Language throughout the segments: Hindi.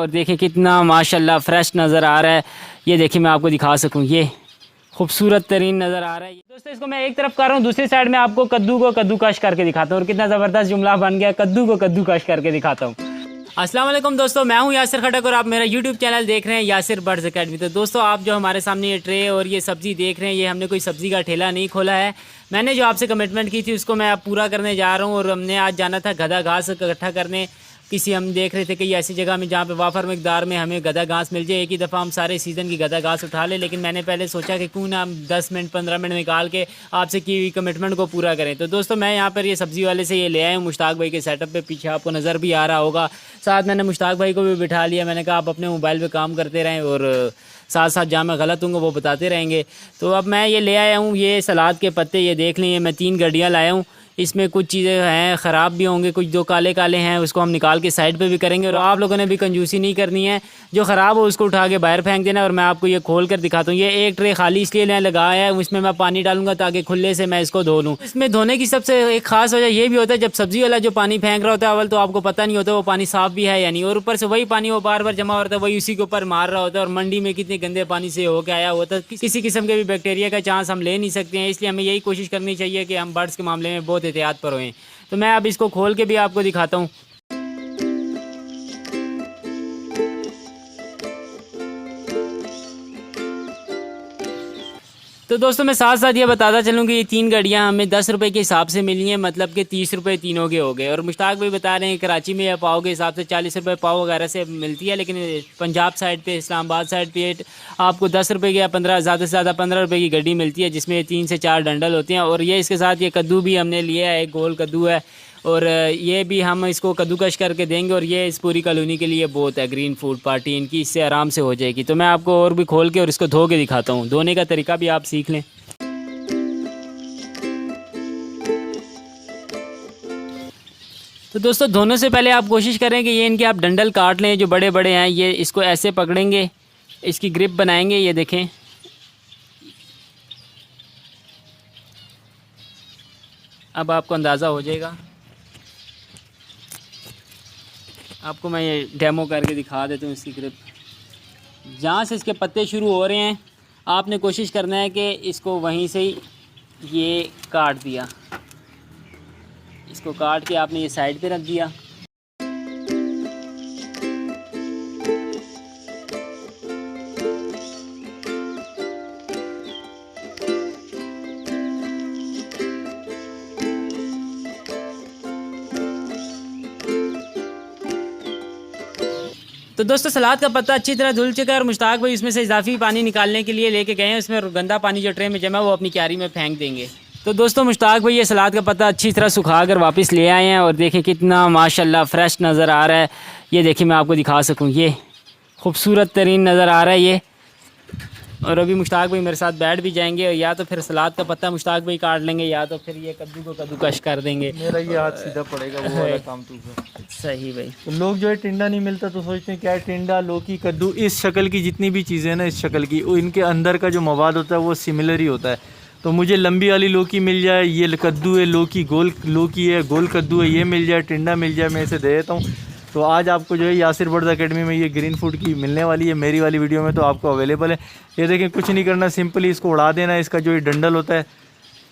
और देखें कितना माशाल्लाह फ्रेश नज़र आ रहा है। ये देखिए मैं आपको दिखा सकूँ, ये खूबसूरत तरीन नज़र आ रहा है। दोस्तों इसको मैं एक तरफ कर रहा हूँ, दूसरी साइड में आपको कद्दू को कद्दूकश करके दिखाता हूँ। और कितना ज़बरदस्त जुमला बन गया, कद्दू को कद्दूकश करके दिखाता हूँ। अस्सलाम वालेकुम दोस्तों, मैं हूं यासिर खटक और आप मेरा यूट्यूब चैनल देख रहे हैं यासिर बर्ड्स अकेडमी। तो दोस्तों आप जो हमारे सामने ये ट्रे और ये सब्ज़ी देख रहे हैं, ये हमने कोई सब्ज़ी का ठेला नहीं खोला है। मैंने जो आपसे कमिटमेंट की थी उसको मैं अब पूरा करने जा रहा हूं। और हमने आज जाना था गधा घास इकट्ठा करने। हम देख रहे थे कि ऐसी जगह में जहाँ पे वाफर मकदार में हमें गधा घास मिल जाए। एक ही दफ़ा हम सारे सीज़न की गधा घास उठा ले। लेकिन मैंने पहले सोचा कि क्यों ना हम 10 मिनट 15 मिनट निकाल के आपसे की हुई कमिटमेंट को पूरा करें। तो दोस्तों मैं यहाँ पर ये सब्ज़ी वाले से ये ले आया हूँ मुश्ताक भाई के सेटअप पे, पीछे आपको नज़र भी आ रहा होगा। साथ मैंने मुश्ताक भाई को भी बिठा लिया। मैंने कहा आप अपने मोबाइल पर काम करते रहें और साथ साथ जहाँ मैं गलत हूँ वो बताते रहेंगे। तो अब मैं ये ले आया हूँ ये सलाद के पत्ते, ये देख लें। ये मैं 3 गड्डियाँ लाया हूँ। इसमें कुछ चीज़ें हैं ख़राब भी होंगे, कुछ जो काले काले हैं उसको हम निकाल के साइड पे भी करेंगे। और आप लोगों ने भी कंजूसी नहीं करनी है, जो ख़राब हो उसको उठा के बाहर फेंक देना। और मैं आपको ये खोल कर दिखाता हूँ। ये एक ट्रे खाली इसलिए लगाया है, उसमें मैं पानी डालूंगा ताकि खुले से मैं इसको धो लूँ। इसमें धोने की सबसे एक ख़ास वजह ये भी होता है, जब सब्ज़ी वाला जो पानी फेंक रहा होता है अव्वल तो आपको पता नहीं होता वो पानी साफ़ भी है या नहीं, और ऊपर से वही पानी वो बार बार जमा होता है, वही उसी के ऊपर मार रहा होता है। और मंडी में कितने गंदे पानी से होकर आया होता है, किसी किस्म के भी बैक्टीरिया का चांस हम ले नहीं सकते हैं। इसलिए हमें यही कोशिश करनी चाहिए कि हम बर्ड्स के मामले में बहुत एहतियात पर होएं। तो मैं अब इसको खोल के भी आपको दिखाता हूँ। तो दोस्तों मैं साथ साथ ये बताता चलूँ कि ये 3 गड्डियाँ हमें 10 रुपये के हिसाब से मिली हैं, मतलब कि 30 रुपये तीनों के हो गए। और मुश्ताक भाई बता रहे हैं कराची में या पाव के हिसाब से 40 रुपये पाव वगैरह से मिलती है, लेकिन पंजाब साइड पे, इस्लामाबाद साइड पे आपको 10 रुपये की या 15, ज़्यादा से ज़्यादा 15 रुपये की गड्डी मिलती है, जिसमें 3 से 4 डंडल होते हैं। और ये इसके साथ ये कद्दू भी हमने लिया है, एक गोल कद्दू है, और ये भी हम इसको कद्दूकश करके देंगे। और ये इस पूरी कॉलोनी के लिए बहुत है, ग्रीन फूड पार्टी इनकी इससे आराम से हो जाएगी। तो मैं आपको और भी खोल के और इसको धो के दिखाता हूँ, धोने का तरीका भी आप सीख लें। तो दोस्तों धोने से पहले आप कोशिश करें कि ये इनके आप डंडल काट लें, जो बड़े बड़े हैं। ये इसको ऐसे पकड़ेंगे, इसकी ग्रिप बनाएंगे, ये देखें। अब आपको अंदाज़ा हो जाएगा, आपको मैं ये डेमो करके दिखा देता हूँ। इसकी ग्रिप जहाँ से इसके पत्ते शुरू हो रहे हैं, आपने कोशिश करना है कि इसको वहीं से ही ये काट दिया। इसको काट के आपने ये साइड पे रख दिया। तो दोस्तों सलाद का पत्ता अच्छी तरह धुल चुका है और मुश्ताक भाई इसमें से इजाफी पानी निकालने के लिए लेके गए हैं। उसमें गंदा पानी जो ट्रे में जमा वो अपनी क्यारी में फेंक देंगे। तो दोस्तों मुश्ताक भाई ये सलाद का पत्ता अच्छी तरह सुखा कर वापस ले आए हैं। और देखें कितना माशाल्लाह फ्रेश नज़र आ रहा है। ये देखिए मैं आपको दिखा सकूँ, ये खूबसूरत तरीन नज़र आ रहा है ये। और अभी मुश्ताक भाई मेरे साथ बैठ भी जाएंगे, और या तो फिर सलाद का पत्ता मुश्ताक भाई काट लेंगे, या तो फिर ये कद्दू को कद्दूकश कर देंगे। मेरा ये हाथ सीधा पड़ेगा, वो वाला काम तू कर। सही भाई। तो लोग जो है टिंडा नहीं मिलता तो सोचते हैं क्या है, टिंडा, लौकी, कद्दू, इस शक्ल की जितनी भी चीज़ें हैं ना, इस शक्ल की, इनके अंदर का जो मवाद होता है वो सिमिलर ही होता है। तो मुझे लंबी वाली लौकी मिल जाए, ये कद्दू है, लौकी गोल लौकी है, गोल कद्दू है, ये मिल जाए, टिंडा मिल जाए, मैं इसे दे देता हूँ। तो आज आपको जो है यासिर बर्ड्स अकेडमी में ये ग्रीन फूड की मिलने वाली है, मेरी वाली वीडियो में तो आपको अवेलेबल है। ये देखें, कुछ नहीं करना, सिंपली इसको उड़ा देना है। इसका जो ये डंडल होता है,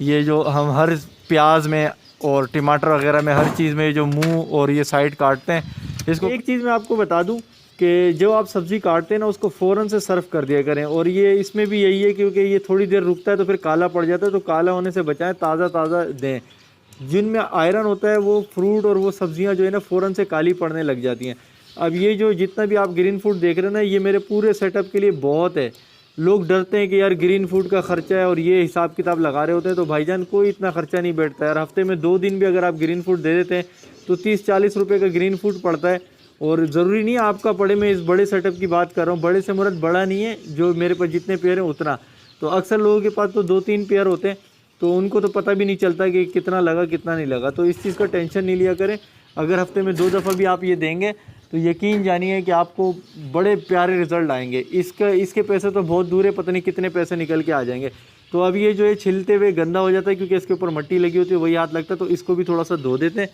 ये जो हम हर प्याज में और टमाटर वगैरह में हर चीज़ में जो मुंह और ये साइड काटते हैं, इसको एक चीज़ मैं आपको बता दूं कि जो आप सब्ज़ी काटते हैं ना, उसको फ़ौरन से सर्व कर दिया करें। और ये इसमें भी यही है, क्योंकि ये थोड़ी देर रुकता है तो फिर काला पड़ जाता है, तो काला होने से बचाएं, ताज़ा ताज़ा दें। जिनमें आयरन होता है वो फ्रूट और वो सब्जियां जो है ना फ़ौरन से काली पड़ने लग जाती हैं। अब ये जो जितना भी आप ग्रीन फूड देख रहे हैं ना, ये मेरे पूरे सेटअप के लिए बहुत है। लोग डरते हैं कि यार ग्रीन फूड का ख़र्चा है और ये हिसाब किताब लगा रहे होते हैं, तो भाईजान कोई इतना ख़र्चा नहीं बैठता है। यार हफ्ते में 2 दिन भी अगर आप ग्रीन फूड दे देते हैं तो 30-40 रुपये का ग्रीन फूड पड़ता है। और ज़रूरी नहीं है आपका पड़े, मैं इस बड़े सेटअप की बात कर रहा हूँ। बड़े से मुराद बड़ा नहीं है, जो मेरे पास जितने पेयर हैं उतना। तो अक्सर लोगों के पास तो 2-3 पेयर होते हैं, तो उनको तो पता भी नहीं चलता कि कितना लगा कितना नहीं लगा। तो इस चीज़ का टेंशन नहीं लिया करें। अगर हफ्ते में 2 दफ़ा भी आप ये देंगे तो यकीन जानिए कि आपको बड़े प्यारे रिज़ल्ट आएंगे। इसके पैसे तो बहुत दूर है, पता नहीं कितने पैसे निकल के आ जाएंगे। तो अब ये जो है छिलते हुए गंदा हो जाता है, क्योंकि इसके ऊपर मिट्टी लगी होती है, वही हाथ लगता है। तो इसको भी थोड़ा सा धो देते हैं,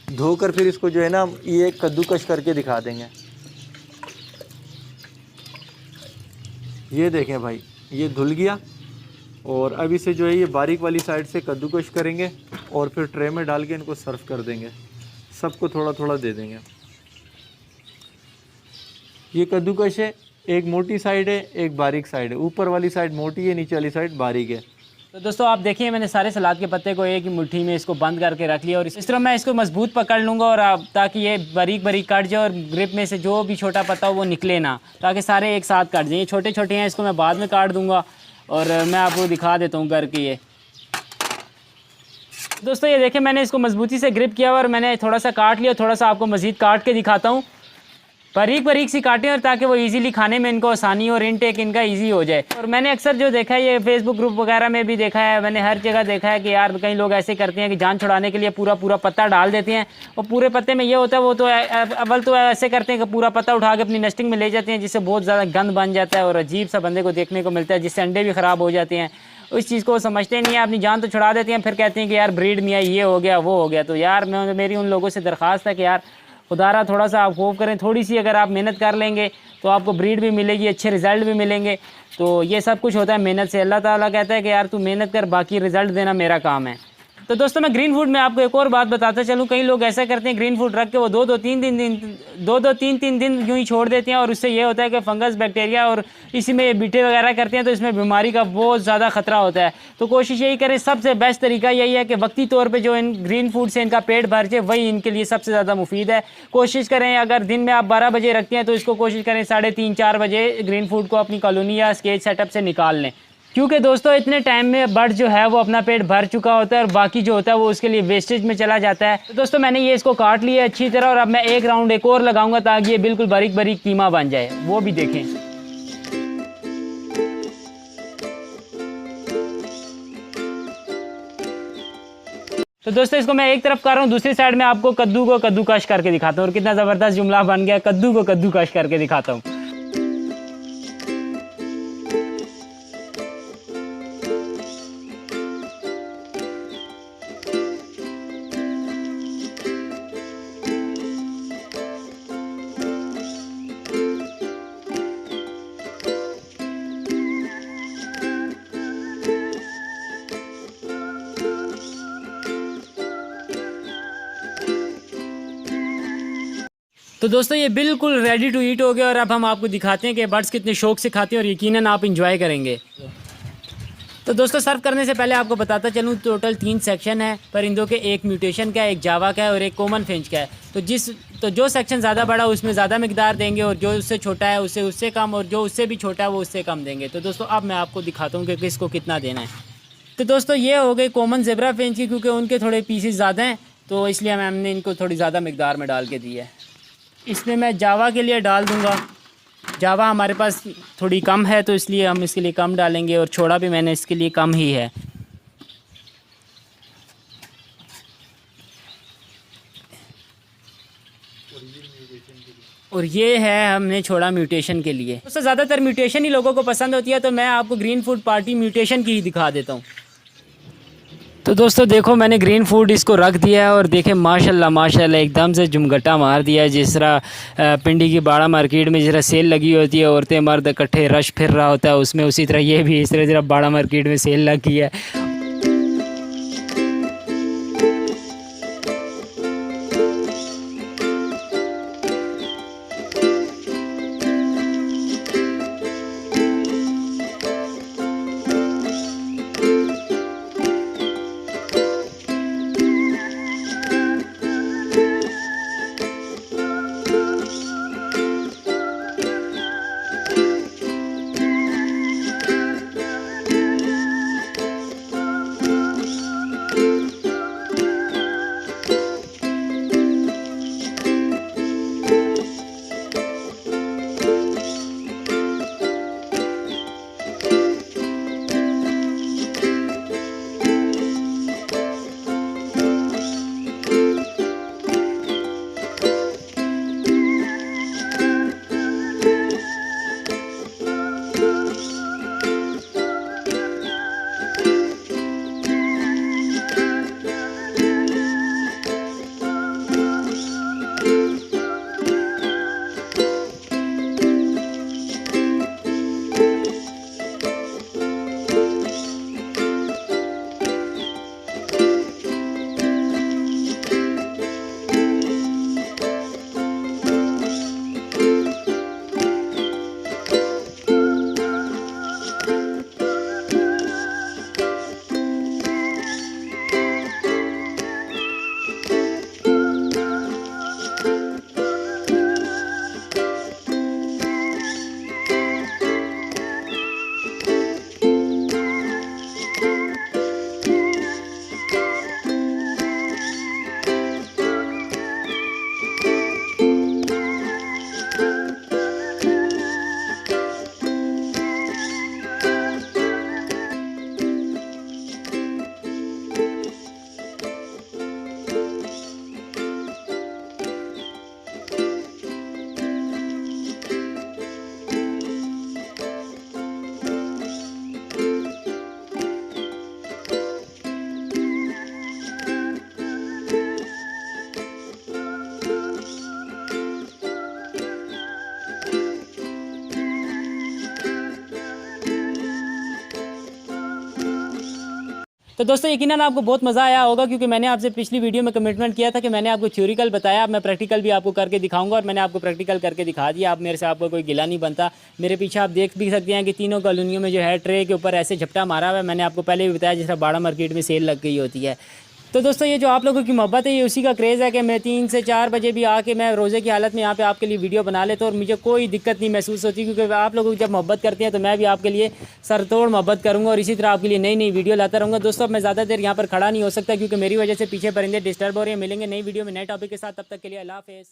धोकर फिर इसको जो है ना ये कद्दूकश करके दिखा देंगे। ये देखें भाई, ये धुल गया। और अब इसे जो है ये बारीक वाली साइड से कद्दूकश करेंगे और फिर ट्रे में डाल के इनको सर्व कर देंगे। सबको थोड़ा थोड़ा दे देंगे। ये कद्दूकश है, एक मोटी साइड है, एक बारीक साइड है। ऊपर वाली साइड मोटी है, नीचे वाली साइड बारीक है। तो दोस्तों आप देखिए, मैंने सारे सलाद के पत्ते को एक ही मुट्ठी में इसको बंद करके रख लिया और इस तरह मैं इसको मजबूत पकड़ लूँगा और ताकि ये बारीक बारीक कट जाए और ग्रिप में से जो भी छोटा पत्ता हो वो निकले ना, ताकि सारे एक साथ कट जाए। ये छोटे छोटे हैं, इसको मैं बाद में काट दूँगा और मैं आपको दिखा देता हूँ करके। ये दोस्तों ये देखिए, मैंने इसको मजबूती से ग्रिप किया और मैंने थोड़ा सा काट लिया। थोड़ा सा आपको मज़ीद काट के दिखाता हूँ। बारीक बारीक सी काटें और ताकि वो इजीली खाने में इनको आसानी और इनटेक इनका इजी हो जाए। और मैंने अक्सर जो देखा है, ये फेसबुक ग्रुप वगैरह में भी देखा है, मैंने हर जगह देखा है कि यार कई लोग ऐसे करते हैं कि जान छुड़ाने के लिए पूरा पूरा पत्ता डाल देते हैं। और पूरे पत्ते में ये होता है, वो तो अव्वल तो ऐसे करते हैं कि पूरा पत्ता उठा के अपनी नेस्टिंग में ले जाते हैं, जिससे बहुत ज़्यादा गंद बन जाता है और अजीब सा बंदे को देखने को मिलता है, जिससे अंडे भी ख़राब हो जाते हैं। उस चीज़ को समझते नहीं है, अपनी जान तो छुड़ा देते हैं, फिर कहते हैं कि यार ब्रीड नहीं आई, ये हो गया वो हो गया। तो यार मेरी उन लोगों से दरख्वास्त है कि यार खुदारा थोड़ा सा आप खौफ करें, थोड़ी सी अगर आप मेहनत कर लेंगे तो आपको ब्रीड भी मिलेगी, अच्छे रिज़ल्ट भी मिलेंगे। तो ये सब कुछ होता है मेहनत से। अल्लाह ताला कहता है कि यार तू मेहनत कर, बाकी रिज़ल्ट देना मेरा काम है। तो दोस्तों मैं ग्रीन फूड में आपको एक और बात बताता चलूँ। कई लोग ऐसा करते हैं, ग्रीन फूड रख के वो दो दो तीन तीन दिन यूँ ही छोड़ देते हैं और उससे ये होता है कि फंगस बैक्टीरिया और इसी में ये बीटे वगैरह करते हैं, तो इसमें बीमारी का बहुत ज़्यादा ख़तरा होता है। तो कोशिश यही करें, सबसे बेस्ट तरीका यही है कि वक्ती तौर पर जो इन ग्रीन फूड से इनका पेट भर जाए, वही इनके लिए सबसे ज़्यादा मुफीद है। कोशिश करें, अगर दिन में आप 12 बजे रखते हैं तो इसको कोशिश करें 3:30-4 बजे ग्रीन फूड को अपनी कॉलोनी या स्केज सेटअप से निकाल लें, क्योंकि दोस्तों इतने टाइम में बर्ड जो है वो अपना पेट भर चुका होता है और बाकी जो होता है वो उसके लिए वेस्टेज में चला जाता है। तो दोस्तों मैंने ये इसको काट लिया अच्छी तरह और अब मैं एक राउंड एक और लगाऊंगा ताकि ये बिल्कुल बारीक बारीक कीमा बन जाए, वो भी देखें। तो दोस्तों इसको मैं एक तरफ कर रहा हूँ, दूसरी साइड में आपको कद्दू को कद्दूकश करके दिखाता हूँ और कितना ज़बरदस्त जुमला बन गया, कद्दू को कद्दूकश करके दिखाता हूँ। तो दोस्तों ये बिल्कुल रेडी टू ईट हो गया और अब हम आपको दिखाते हैं कि बर्ड्स कितने शौक से खाते हैं और यकीनन आप इंजॉय करेंगे। तो दोस्तों सर्व करने से पहले आपको बताता चलूँ, टोटल 3 सेक्शन है परिंदों के, एक म्यूटेशन का है, एक जावा का है और एक कॉमन फिंच का है। तो जो सेक्शन ज़्यादा बड़ा उसमें ज़्यादा मिकदार देंगे और जो उससे छोटा है उससे कम, और जो उससे भी छोटा है वो उससे कम देंगे। तो दोस्तों अब मैं आपको दिखाता हूँ कि किसको कितना देना है। तो दोस्तों ये हो गई कॉमन ज़ेब्रा फिंच की, क्योंकि उनके थोड़े पीसेस ज़्यादा हैं तो इसलिए हमने इनको थोड़ी ज़्यादा मिकदार में डाल के दी है। इसमें मैं जावा के लिए डाल दूंगा, जावा हमारे पास थोड़ी कम है तो इसलिए हम इसके लिए कम डालेंगे, और छोड़ा भी मैंने इसके लिए कम ही है। और ये है हमने छोड़ा म्यूटेशन के लिए। दोस्तों ज़्यादातर म्यूटेशन ही लोगों को पसंद होती है, तो मैं आपको ग्रीन फूड पार्टी म्यूटेशन की ही दिखा देता हूँ। तो दोस्तों देखो मैंने ग्रीन फूड इसको रख दिया है और देखें माशाल्लाह माशाल्लाह एकदम से जुमगट्टा मार दिया है। जिस तरह पिंडी की बाड़ा मार्केट में जिस तरह सेल लगी होती है, औरतें मर्द इकट्ठे रश फिर रहा होता है उसमें, उसी तरह ये भी इस तरह बाड़ा मार्केट में सेल लगी है। तो दोस्तों यकीनन आपको बहुत मज़ा आया होगा, क्योंकि मैंने आपसे पिछली वीडियो में कमिटमेंट किया था कि मैंने आपको थ्योरिकल बताया, अब मैं प्रैक्टिकल भी आपको करके दिखाऊंगा, और मैंने आपको प्रैक्टिकल करके दिखा दिया। आप मेरे से आपको कोई गिला नहीं बनता। मेरे पीछे आप देख भी सकते हैं कि तीनों कॉलोनियों में जो है ट्रे के ऊपर ऐसे झपटा मारा हुआ है। मैंने आपको पहले भी बताया जिस तरह बाड़ा मार्केट में सेल लग गई होती है। तो दोस्तों ये जो आप लोगों की मोहब्बत है, ये उसी का क्रेज़ है कि मैं 3 से 4 बजे भी आके मैं रोज़े की हालत में यहाँ पे आपके लिए वीडियो बना लेता हूँ, और मुझे कोई दिक्कत नहीं महसूस होती, क्योंकि आप लोगों की जब मोहब्बत करते हैं तो मैं भी आपके लिए सरतोड़ मोहब्बत करूँगा, और इसी तरह आपके लिए नई नई वीडियो लाता रहूँगा। दोस्तों मैं ज़्यादा देर यहाँ पर खड़ा नहीं हो सकता, क्योंकि मेरी वजह से पीछे परिंदे डिस्टर्ब हो रहे हैं। मिलेंगे नई वीडियो में नए टॉपिक के साथ, तब तक के लिए अल्लाह हाफ़िज़।